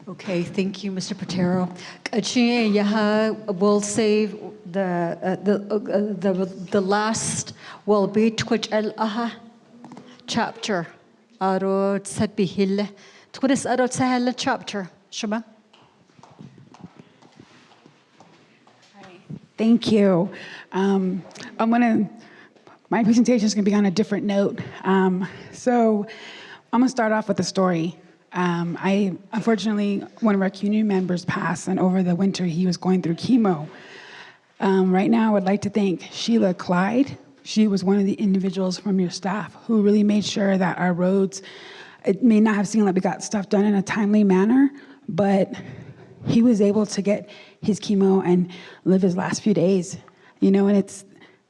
Okay, thank you, Mr. Patero. Kachi, yaha will save the last will be twitch al aha chapter. Aro tsabihil. Twinis aro tsahel chapter. Shema. Thank you. My presentation is going to be on a different note. So I'm going to start off with a story. Unfortunately, one of our community members passed, and over the winter, he was going through chemo. Right now, I would like to thank Sheila Clyde. She was one of the individuals from your staff who really made sure that our roads, it may not have seemed like we got stuff done in a timely manner, but he was able to get his chemo and live his last few days. And it's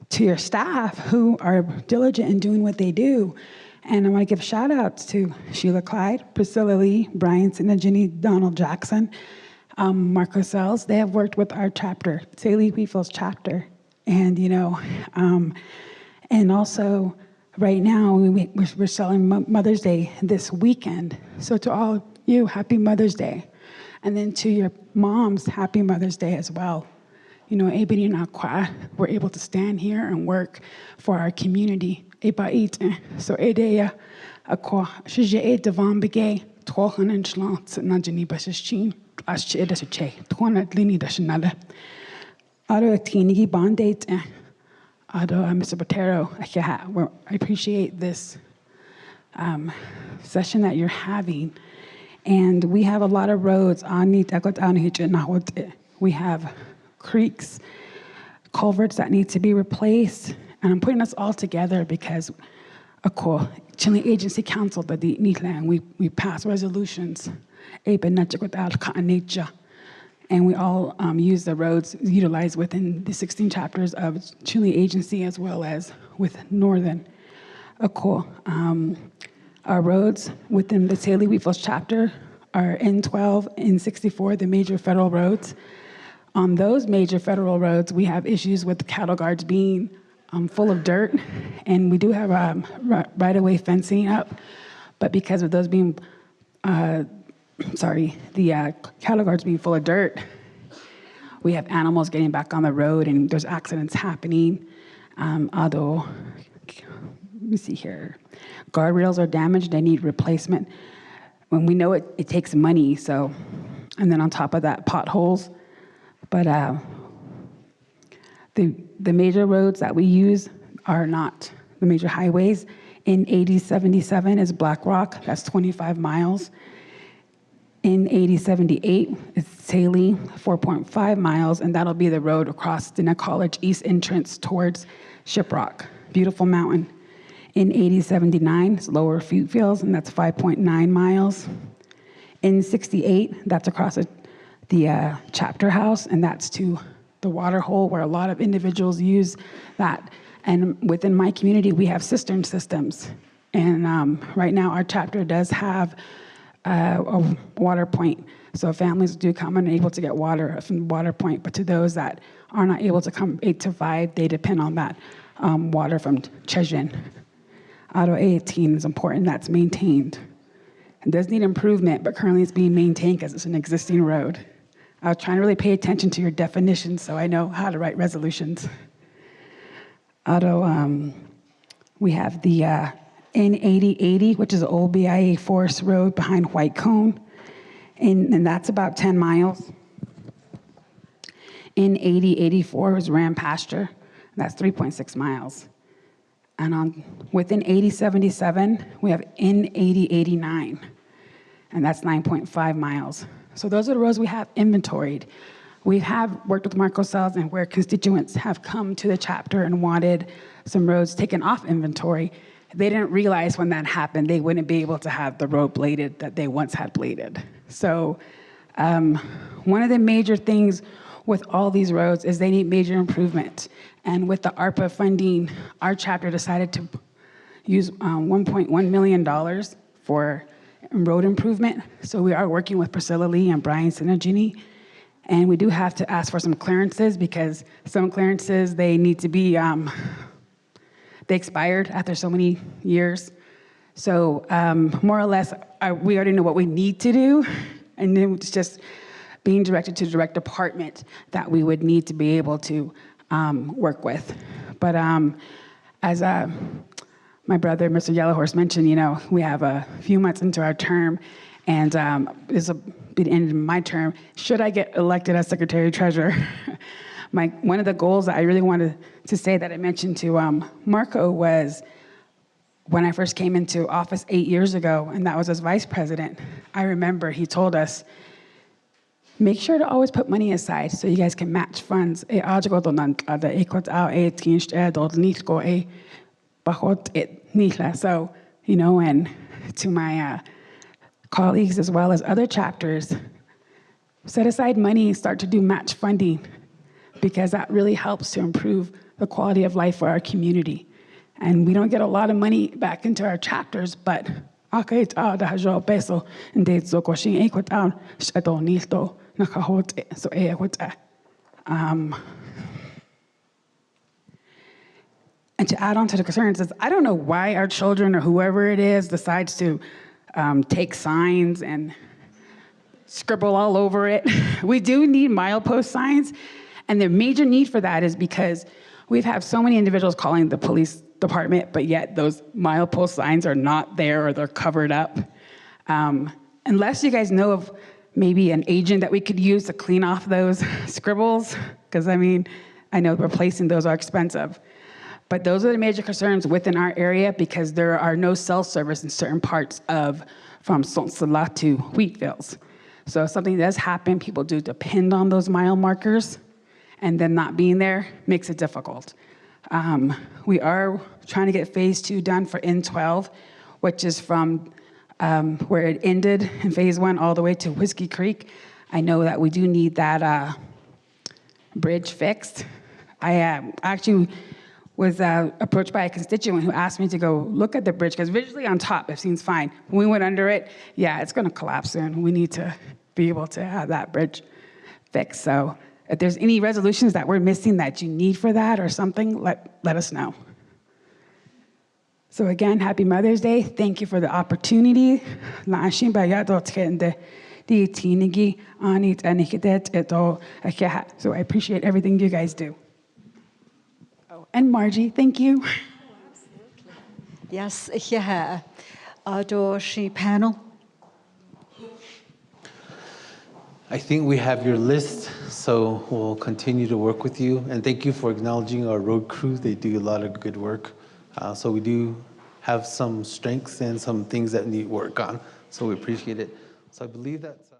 to your staff who are diligent in doing what they do. And I want to give shout outs to Sheila Clyde, Priscilla Lee, Brian Sinajini, Donald Jackson, Marco Sells. They have worked with our chapter, Tsaile Wheatfields chapter. And, and also right now we're selling Mother's Day this weekend. So to all of you, happy Mother's Day. And then to your moms, happy Mother's Day as well. Ebony and Aqua, we're able to stand here and work for our community. So Edeya, Aqua, Shije Devan Begay, Twohan and Schlants, Najani Bashin, Ashche Desache, Twana Lini Dashanada. Ado Tinigi Bondate, Ado Mr. Botero, I appreciate this session that you're having. And we have a lot of roads. We have creeks, culverts that need to be replaced. And I'm putting us all together because Chile Agency Council, we pass resolutions. And we all use the roads utilized within the 16 chapters of Chile Agency as well as with Northern. Our roads within the Tsaile Wheatfields chapter are N12, N64, the major federal roads. On those major federal roads, we have issues with cattle guards being full of dirt, and we do have right-of-way fencing up, but because of those being, the cattle guards being full of dirt, we have animals getting back on the road, and there's accidents happening. Although, let me see here, guardrails are damaged, they need replacement. When we know it takes money, so, and then on top of that, potholes. But the major roads that we use are not the major highways. In 8077 is Black Rock, that's 25 miles. In 8078 is Tsaile, 4.5 miles, and that'll be the road across Dina College East entrance towards Shiprock, beautiful mountain. In 8079 is Lower Wheatfields, and that's 5.9 miles. In 68, that's across the chapter house, and that's to the water hole where a lot of individuals use that. And within my community, we have cistern systems. And right now, our chapter does have a water point. So families do come and are able to get water from the water point. But to those that are not able to come 8 to 5, they depend on that water from Chejin. Auto 18 is important, that's maintained. It does need improvement, but currently it's being maintained because it's an existing road. I was trying to really pay attention to your definitions so I know how to write resolutions. We have the N8080, which is an old BIA Forest Road behind White Cone, and that's about 10 miles. N8084 is Ram Pasture, that's 3.6 miles. And within 8077, we have N8089, and that's 9.5 miles. So those are the roads we have inventoried. We have worked with Marco Sells and where constituents have come to the chapter and wanted some roads taken off inventory. They didn't realize when that happened, they wouldn't be able to have the road bladed that they once had bladed. So one of the major things with all these roads is they need major improvement. And with the ARPA funding, our chapter decided to use $1.1 million for road improvement. So we are working with Priscilla Lee and Brian Sinajini. And we do have to ask for some clearances because some clearances, they need to be, they expired after so many years. So more or less, we already know what we need to do. And then it's just being directed to the direct department that we would need to be able to work with. But as my brother, Mr. Yellowhorse, mentioned, we have a few months into our term, and this will be the end of my term. Should I get elected as Secretary Treasurer, one of the goals that I really wanted to say that I mentioned to Marco was when I first came into office 8 years ago, and that was as vice president, I remember he told us, make sure to always put money aside so you guys can match funds. So, and to my colleagues as well as other chapters, set aside money and start to do match funding, because that really helps to improve the quality of life for our community. And we don't get a lot of money back into our chapters, but and to add on to the concerns is, I don't know why our children or whoever it is decides to take signs and scribble all over it. We do need milepost signs, and the major need for that is because we've had so many individuals calling the police department, but yet those milepost signs are not there or they're covered up. Unless you guys know of maybe an agent that we could use to clean off those scribbles, because I know replacing those are expensive. But those are the major concerns within our area, because there are no cell service in certain parts from Tsaile to Wheatfields. So if something does happen, people do depend on those mile markers, and then not being there makes it difficult. We are trying to get phase 2 done for N12, which is from where it ended in phase 1 all the way to Whiskey Creek. I know that we do need that bridge fixed. I actually was approached by a constituent who asked me to go look at the bridge, because visually on top it seems fine. When we went under it, yeah, it's going to collapse soon. We need to be able to have that bridge fixed. So if there's any resolutions that we're missing that you need for that or something, let us know. So again, happy Mother's Day. Thank you for the opportunity. So I appreciate everything you guys do. Oh, and Margie, thank you. Yes, she panel. I think we have your list, so we'll continue to work with you. And thank you for acknowledging our road crew. They do a lot of good work. So we do have some strengths and some things that need work on. So we appreciate it. So I believe that's